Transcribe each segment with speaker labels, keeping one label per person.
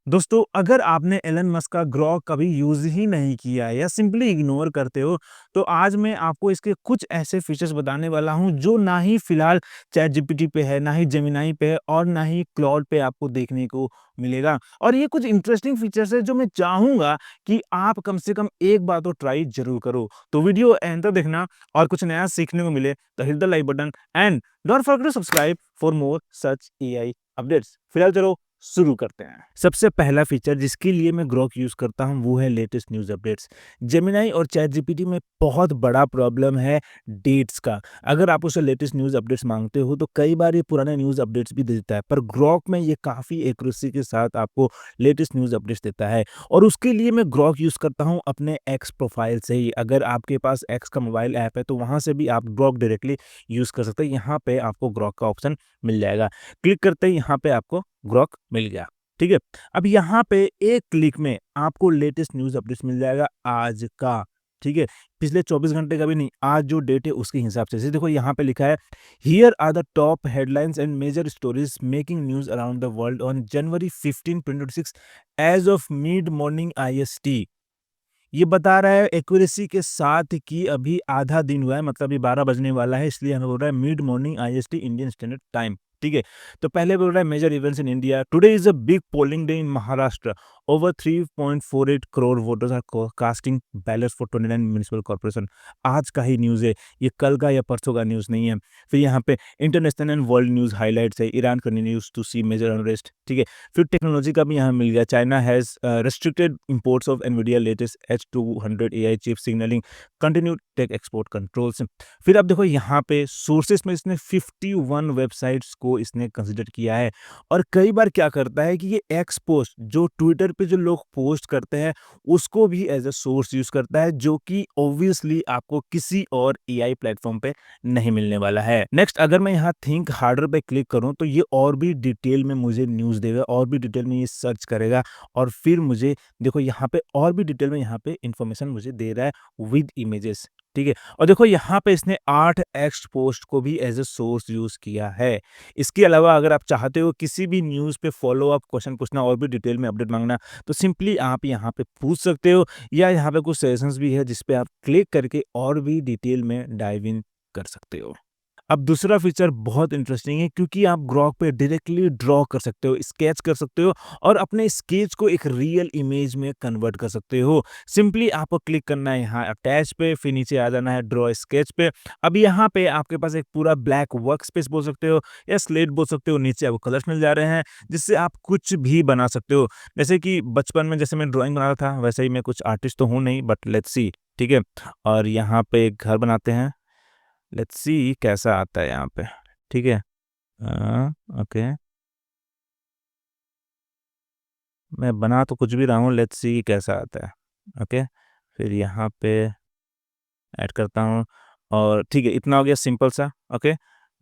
Speaker 1: दोस्तों, अगर आपने एलन मस्क का ग्रॉक कभी यूज़ ही नहीं किया है या सिंपली इग्नोर करते हो, तो आज मैं आपको इसके कुछ ऐसे फीचर्स बताने वाला हूँ जो ना ही फ़िलहाल चैटजीपीटी पे है, ना ही जेमिनी पे है और ना ही क्लॉड पे आपको देखने को मिलेगा। और ये कुछ इंटरेस्टिंग फीचर्स है जो मैं चाहूँगा कि आप कम से कम एक बार तो ट्राई ज़रूर करो। तो वीडियो एंड तक देखना और कुछ नया सीखने को मिले तो hit the like button and don't forget to subscribe for more such AI updates. फिलहाल चलो शुरू करते हैं। सबसे पहला फीचर जिसके लिए मैं ग्रोक यूज़ करता हूँ वो है लेटेस्ट न्यूज़ अपडेट्स। जेमिनी और चैटजीपीटी में बहुत बड़ा प्रॉब्लम है डेट्स का। अगर आप उसे लेटेस्ट न्यूज़ अपडेट्स मांगते हो तो कई बार ये पुराने न्यूज़ अपडेट्स भी दे देता है, पर ग्रोक में ये काफ़ी एक्यूरेसी के साथ आपको लेटेस्ट न्यूज़ अपडेट्स देता है। और उसके लिए मैं ग्रोक यूज़ करता हूँ अपने एक्स प्रोफाइल से ही। अगर आपके पास एक्स का मोबाइल ऐप है तो वहाँ से भी आप ग्रोक डायरेक्टली यूज़ कर सकते हैं। यहाँ पे आपको ग्रोक का ऑप्शन मिल जाएगा। क्लिक करते ही यहाँ पे आपको ग्रोक मिल गया। ठीक है? अब यहाँ पे एक क्लिक में आपको लेटेस्ट न्यूज़ अपडेट्स मिल जाएगा आज का। ठीक है? पिछले 24 घंटे का भी नहीं, आज जो डेट है उसके हिसाब से। जैसे देखो यहाँ पे लिखा है, here are the top headlines and major stories making news around the world on January 15, 2026 as of mid morning IST. ये बता रहा है एक्यूरेसी के साथ कि अभी आधा दिन हुआ है, मतलब ये 12 बजने वाला है, इसलिए हमें बोल रहा है mid morning IST Indian Standard Time. ठीक है? तो पहले बोल रहा है major events in India, today is a big polling day in Maharashtra, over 3.48 crore voters are casting ballots for 29 municipal corporation. आज का ही न्यूज़ है, ये कल का या परसों का न्यूज़ नहीं है। फिर यहाँ पे international and world news highlights है, Iran continues to see major unrest. ठीक है? फिर टेक्नोलॉजी का भी यहाँ मिल गया, China has restricted imports of NVIDIA latest H200 AI chip signaling continued tech export controls। फिर अब देखो यहाँ पे सोर्सेस में इसने 51 वेबसाइट्स को इसने कंसिडर किया है। और कई बार क्या करता है कि ये एक्स पोस्ट जो ट्विटर पे जो लोग पोस्ट करते हैं उसको भी एज अ सोर्स यूज करता है, जो कि ऑब्वियसली आपको किसी और एआई प्लेटफॉर्म पे नहीं मिलने वाला है। नेक्स्ट, अगर मैं यहाँ थिंक हार्डर पे क्लिक करूँ तो ये और भी डिटेल में मुझे न्यूज़ देगा, और भी डिटेल में ये सर्च करेगा और फिर मुझे देखो यहाँ पे और भी डिटेल में यहाँ पे इंफॉर्मेशन मुझे दे रहा है विद इमेजेस। ठीक है? और देखो यहाँ पे इसने 8 एक्स पोस्ट को भी एज अ सोर्स यूज किया है। इसके अलावा अगर आप चाहते हो किसी भी न्यूज़ पे फॉलो अप क्वेश्चन पूछना और भी डिटेल में अपडेट मांगना, तो सिंपली आप यहाँ पे पूछ सकते हो, या यहाँ पे कुछ सजेशंस भी है जिस पे आप क्लिक करके और भी डिटेल में डाइव इन कर सकते हो। अब दूसरा फीचर बहुत इंटरेस्टिंग है क्योंकि आप ग्रॉक पे डायरेक्टली ड्रॉ कर सकते हो, स्केच कर सकते हो और अपने स्केच को एक रियल इमेज में कन्वर्ट कर सकते हो। सिंपली आपको क्लिक करना है यहाँ अटैच पे, फिर नीचे आ जाना है ड्रॉ स्केच पे। अब यहाँ पे आपके पास एक पूरा ब्लैक वर्क स्पेस बोल सकते हो या स्लेट बोल सकते हो, नीचे आपको कलर्स मिल जा रहे हैं जिससे आप कुछ भी बना सकते हो। जैसे कि बचपन में जैसे मैं ड्राइंग बना रहा था वैसे ही, मैं कुछ आर्टिस्ट तो हूँ नहीं, बट लेट्स सी। ठीक है? और यहाँ पे एक घर बनाते हैं, लेट्स सी कैसा आता है यहाँ पे। ठीक है? ओके, मैं बना तो कुछ भी रहा हूँ, लेट्स सी कैसा आता है। ओके, फिर यहाँ पे ऐड करता हूँ और ठीक है, इतना हो गया सिंपल सा। Okay,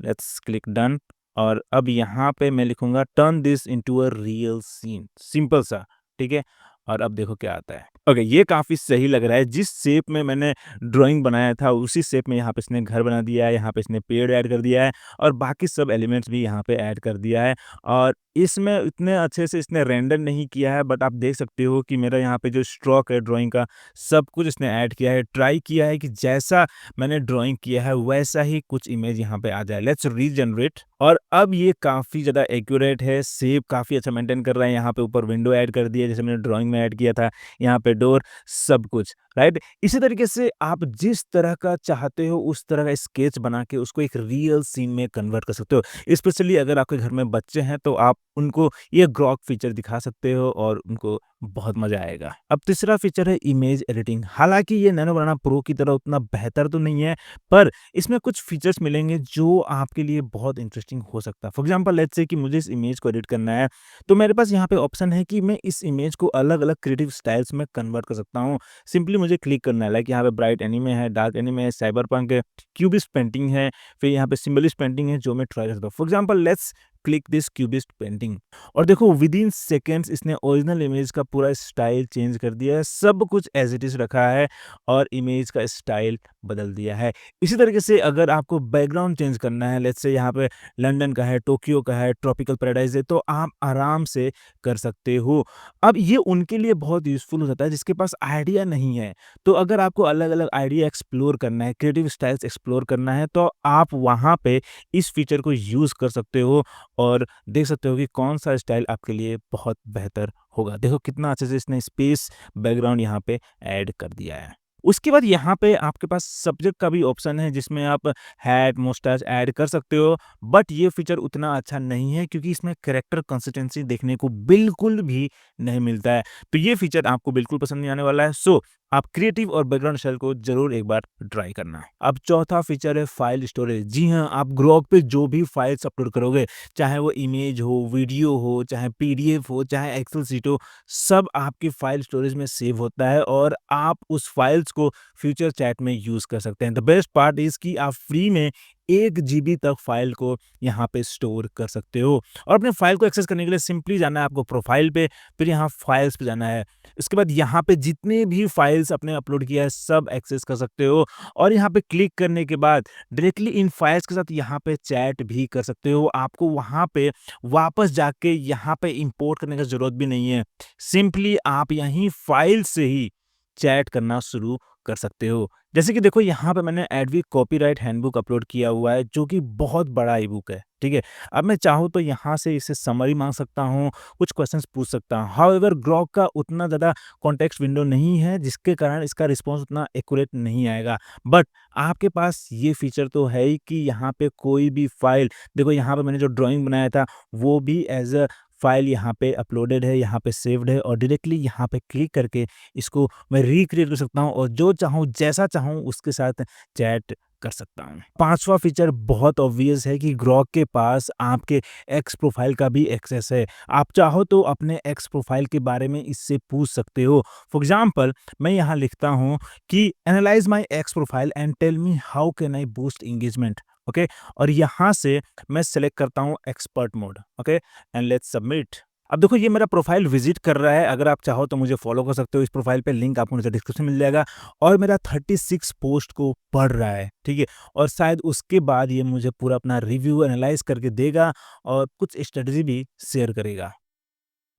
Speaker 1: let's click done. और अब यहाँ पे मैं लिखूंगा turn this into a real scene, simple सा। ठीक है? और अब देखो क्या आता है। ओके, ये काफ़ी सही लग रहा है। जिस शेप में मैंने ड्राइंग बनाया था उसी शेप में यहाँ पे इसने घर बना दिया है, यहाँ पे इसने पेड़ ऐड कर दिया है और बाकी सब एलिमेंट्स भी यहाँ पे ऐड कर दिया है। और इसमें इतने अच्छे से इसने रेंडर नहीं किया है, बट आप देख सकते हो कि मेरा यहाँ पे जो स्ट्रोक है ड्राइंग का, सब कुछ इसने ऐड किया है। ट्राई किया है कि जैसा मैंने ड्राइंग किया है वैसा ही कुछ इमेज यहाँ पे आ जाए। Let's regenerate. और अब ये काफ़ी ज़्यादा एक्यूरेट है, शेप काफ़ी अच्छा मेंटेन कर रहा है। यहाँ पे ऊपर विंडो ऐड कर दी है जैसे मैंने ड्राइंग में ऐड किया था, यहाँ पे डोर, सब कुछ, राइट? इसी तरीके से आप जिस तरह का चाहते हो उस तरह का स्केच बना के उसको एक रियल सीन में कन्वर्ट कर सकते हो। स्पेशली अगर आपके घर में बच्चे हैं तो आप उनको ये ग्रॉक फीचर दिखा सकते हो और उनको बहुत मजा आएगा। अब तीसरा फीचर है इमेज एडिटिंग। हालांकि ये नैनो बनाना प्रो की तरह उतना बेहतर तो नहीं है, पर इसमें कुछ फीचर्स मिलेंगे जो आपके लिए बहुत इंटरेस्टिंग हो सकता है। फॉर एग्जांपल लेट्स से कि मुझे इस इमेज को एडिट करना है, तो मेरे पास यहाँ पे ऑप्शन है कि मैं इस इमेज को अलग-अलग क्रिएटिव स्टाइल्स में कन्वर्ट कर सकता हूँ। सिंपली मुझे क्लिक करना है, लाइक यहाँ पे ब्राइट एनीमे है, डार्क एनीमे है, साइबरपंक है, क्यूबिस्ट पेंटिंग है, फिर यहाँ पे सिम्बलिस्ट पेंटिंग है जो मैं ट्राई करता हूँ। For example let's click this cubist painting. और देखो विद इन सेकेंड्स इसने ओरिजिनल इमेज का पूरा स्टाइल चेंज कर दिया है, सब कुछ एज इट इज़ रखा है और इमेज का स्टाइल बदल दिया है। इसी तरीके से अगर आपको बैकग्राउंड चेंज करना है, लेट्स से यहाँ पे लंदन का है, टोक्यो का है, ट्रॉपिकल पैराडाइज़ है, तो आप आराम से कर सकते हो। अब ये उनके लिए बहुत यूज़फुल हो जाता है जिसके पास आइडिया नहीं है। तो अगर आपको अलग-अलग आइडिया एक्सप्लोर करना है, क्रिएटिव स्टाइल्स एक्सप्लोर करना है, तो आप वहाँ पे इस फीचर को यूज़ कर सकते हो और देख सकते हो कि कौन-सा स्टाइल आपके लिए बहुत बेहतर होगा। देखो कितना अच्छे से इसने स्पेस बैकग्राउंड यहाँ पे ऐड कर दिया है। उसके बाद यहाँ पे आपके पास सब्जेक्ट का भी ऑप्शन है जिसमें आप हैट, मुस्टैच ऐड कर सकते हो, बट ये फीचर उतना अच्छा नहीं है क्योंकि इसमें कैरेक्टर कंसिस्टेंसी देखने को बिल्कुल भी नहीं मिलता है। तो ये फीचर आपको बिल्कुल पसंद नहीं आने वाला है। सो आप क्रिएटिव और बैकग्राउंड स्टाइल को ज़रूर एक बार ट्राई करना। अब चौथा फीचर है फाइल स्टोरेज। जी हाँ, आप ग्रोक पे जो भी फाइल्स अपलोड करोगे, चाहे वो इमेज हो, वीडियो हो, चाहे पीडीएफ हो, चाहे एक्सेल शीट हो, सब आपकी फाइल स्टोरेज में सेव होता है और आप उस फाइल्स को फ्यूचर चैट में यूज़ कर सकते हैं। द बेस्ट पार्ट इज़ कि आप फ्री में 1 जीबी तक फाइल को यहाँ पे स्टोर कर सकते हो और अपने फाइल को एक्सेस करने के लिए सिंपली जाना है आपको प्रोफाइल पे, फिर यहाँ फाइल्स पे जाना है। इसके बाद यहाँ पे जितने भी फाइल्स आपने अपलोड किया है सब एक्सेस कर सकते हो और यहाँ पे क्लिक करने के बाद डायरेक्टली इन फाइल्स के साथ यहाँ पे चैट भी कर सकते हो। आपको वहाँ पे वापस जाके यहाँ पे इंपोर्ट करने की ज़रूरत भी नहीं है। सिंपली आप यहीं फाइल से ही चैट करना शुरू कर सकते हो। जैसे कि देखो यहाँ पे मैंने एडवी कॉपीराइट हैंडबुक अपलोड किया हुआ है जो कि बहुत बड़ा ई-बुक है, ठीक है? अब मैं चाहूँ तो यहाँ से इससे समरी माँग सकता हूँ, कुछ क्वेश्चंस पूछ सकता हूँ। हाउएवर ग्रॉक का उतना ज़्यादा कॉन्टेक्स्ट विंडो नहीं है जिसके कारण इसका रिस्पॉन्स उतना एक्यूरेट नहीं आएगा। बट आपके पास ये फीचर तो है ही कि यहाँ पे कोई भी फाइल, देखो यहाँ पे मैंने जो ड्राइंग बनाया था वो भी एज़ अ फाइल यहाँ पे अपलोडेड है, यहाँ पे सेव्ड है और डायरेक्टली यहाँ पे क्लिक करके इसको मैं रिक्रिएट कर सकता हूँ और जो चाहूँ, जैसा चाहूँ उसके साथ चैट कर सकता हूँ। 5वां फीचर बहुत ऑब्वियस है कि ग्रॉक के पास आपके एक्स प्रोफाइल का भी एक्सेस है। आप चाहो तो अपने एक्स प्रोफाइल के बारे में इससे पूछ सकते हो। फॉर एग्ज़ाम्पल मैं यहाँ लिखता हूँ कि analyse my X profile and tell me how can I boost engagement, okay? और यहाँ से मैं सेलेक्ट करता हूँ expert mode, okay? And let's submit. अब देखो ये मेरा प्रोफाइल विज़िट कर रहा है, अगर आप चाहो तो मुझे फ़ॉलो कर सकते हो इस प्रोफाइल पे, लिंक आपको नीचे डिस्क्रिप्शन में मिल जाएगा और मेरा 36 पोस्ट को पढ़ रहा है, ठीक है? और शायद उसके बाद ये मुझे पूरा अपना रिव्यू एनालाइज़ करके देगा और कुछ स्ट्रैटेजी भी शेयर करेगा।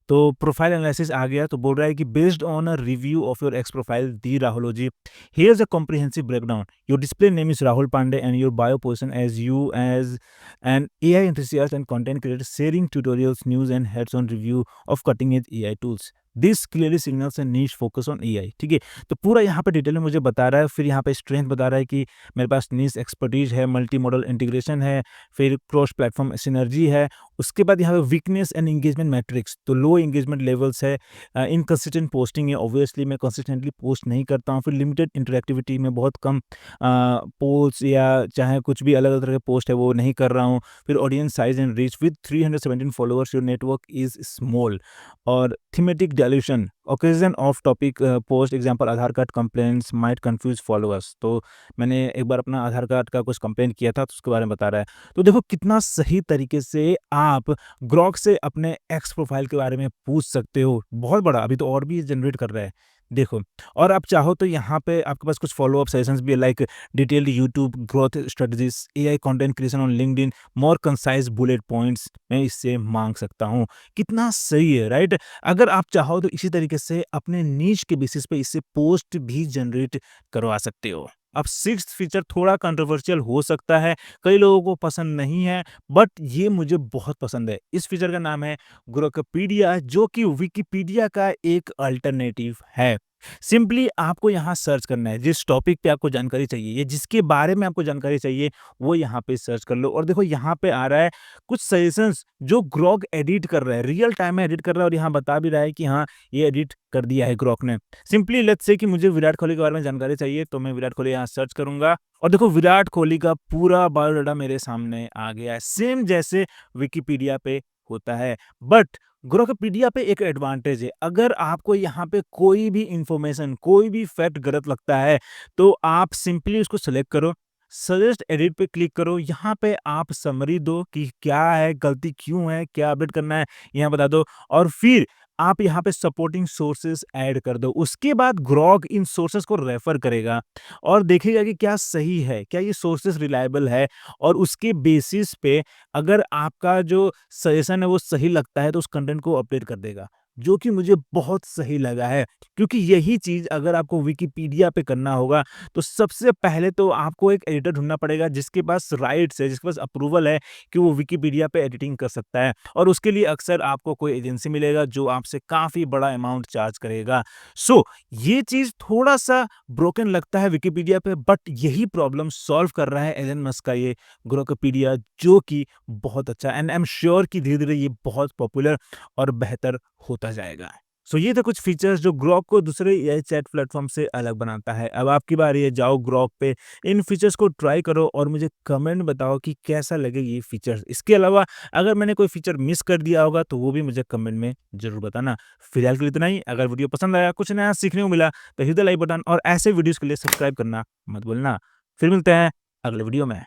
Speaker 1: तो प्रोफाइल एनालिसिस आ गया तो बोल रहा है कि based on a review of your x profile the राहुलोजी, here's a comprehensive breakdown, your display name is Rahul Pandey and your bio position as you as an AI enthusiast and content creator sharing tutorials news and heads on review of cutting edge AI tools, this clearly signals and niche focus on AI, ठीक है? तो पूरा यहाँ पे detail में मुझे बता रहा है, फिर यहाँ पे स्ट्रेंथ बता रहा है कि मेरे पास नीश एक्सपर्टीज है, मल्टी मॉडल इंटीग्रेशन है, फिर क्रॉस प्लेटफॉर्म सिनर्जी है। उसके बाद यहाँ पे वीकनेस एंड एंगेजमेंट मैट्रिक्स, तो लो एंगेजमेंट लेवल्स है, इनकंसिस्टेंट पोस्टिंग है, ऑब्वियसली मैं कंसिस्टेंटली पोस्ट नहीं करता हूँ, फिर लिमिटेड इंटरैक्टिविटी में बहुत कम पोल्स या चाहे कुछ भी अलग अलग तरह के पोस्ट है वो नहीं कर रहा हूँ, फिर audience size and reach with 317 followers your network is small, और thematic dilution, occasion off topic post, example Aadhaar card complaints might confuse followers, तो मैंने एक बार अपना आधार कार्ड का कुछ कंप्लेंट किया था तो उसके बारे में बता रहा है। तो देखो कितना सही तरीके से आप ग्रॉक से अपने एक्स प्रोफाइल के बारे में पूछ सकते हो। बहुत बड़ा, अभी तो और भी जनरेट कर रहा है, देखो। और आप चाहो तो यहाँ पे आपके पास कुछ फॉलो अप सेशंस भी है, like detailed YouTube growth strategies, AI content creation on LinkedIn, more concise bullet points मैं इससे मांग सकता हूँ। कितना सही है, राइट? अगर आप चाहो तो इसी तरीके से अपने नीश के बेसिस पे इससे पोस्ट भी जनरेट करवा सकते हो। अब 6th फीचर थोड़ा कंट्रोवर्शियल हो सकता है, कई लोगों को पसंद नहीं है, बट ये मुझे बहुत पसंद है। इस फीचर का नाम है ग्रोकोपीडिया, जो कि विकिपीडिया का एक अल्टरनेटिव है। सिंपली आपको यहाँ सर्च करना है, जिस टॉपिक पे आपको जानकारी चाहिए या जिसके बारे में आपको जानकारी चाहिए, वो यहाँ पे सर्च कर लो और देखो यहाँ पे आ रहा है कुछ सजेशंस जो ग्रॉक एडिट कर रहा है, रियल टाइम में एडिट कर रहा है और यहाँ बता भी रहा है कि हाँ, ये एडिट कर दिया है ग्रॉक ने। सिंपली लेट्स से कि मुझे विराट कोहली के बारे में जानकारी चाहिए, तो मैं विराट कोहली यहाँ सर्च करूँगा और देखो विराट कोहली का पूरा बायोडाटा मेरे सामने आ गया है, सेम जैसे विकिपीडिया पे होता है। बट ग्रोकोपीडिया पे एक एडवांटेज है, अगर आपको यहाँ पे कोई भी इंफॉर्मेशन, कोई भी फैक्ट गलत लगता है, तो आप सिंपली उसको सेलेक्ट करो, सजेस्ट एडिट पे क्लिक करो, यहाँ पे आप समरी दो कि क्या है, गलती क्यों है, क्या अपडेट करना है, यहाँ बता दो और फिर आप यहाँ पे सपोर्टिंग सोर्सेज़ ऐड कर दो। उसके बाद ग्रॉक इन सोर्सेज़ को रेफ़र करेगा और देखेगा कि क्या सही है, क्या ये सोर्सेज़ रिलायबल है और उसके बेसिस पे अगर आपका जो सजेशन है वो सही लगता है तो उस कंटेंट को अपडेट कर देगा, जो कि मुझे बहुत सही लगा है। क्योंकि यही चीज़ अगर आपको विकिपीडिया पे करना होगा तो सबसे पहले तो आपको एक एडिटर ढूँढना पड़ेगा जिसके पास राइट्स है, जिसके पास अप्रूवल है कि वो विकिपीडिया पे एडिटिंग कर सकता है और उसके लिए अक्सर आपको कोई एजेंसी मिलेगा जो आपसे काफ़ी बड़ा अमाउंट चार्ज करेगा। सो ये चीज़ थोड़ा-सा ब्रोकन लगता है विकिपीडिया पे बट यही प्रॉब्लम सॉल्व कर रहा है एलन मस्क का ये ग्रोकोपीडिया जो कि बहुत अच्छा है एंड आई एम श्योर कि धीरे-धीरे ये बहुत पॉपुलर और बेहतर होता जाएगा। सो ये थे कुछ फीचर्स जो ग्रॉक को दूसरे एआई चैट प्लेटफ़ॉर्म से अलग बनाता है। अब आपकी बारी है, जाओ ग्रॉक पे इन फीचर्स को ट्राई करो और मुझे कमेंट बताओ कि कैसा लगे ये फीचर्स। इसके अलावा अगर मैंने कोई फीचर मिस कर दिया होगा तो वो भी मुझे कमेंट में ज़रूर बताना। फिलहाल के लिए इतना ही। अगर वीडियो पसंद आया, कुछ नया सीखने को मिला तो हिट द लाइक बटन और ऐसे वीडियोज़ के लिए सब्सक्राइब करना मत भूलना। फिर मिलते हैं अगले वीडियो में।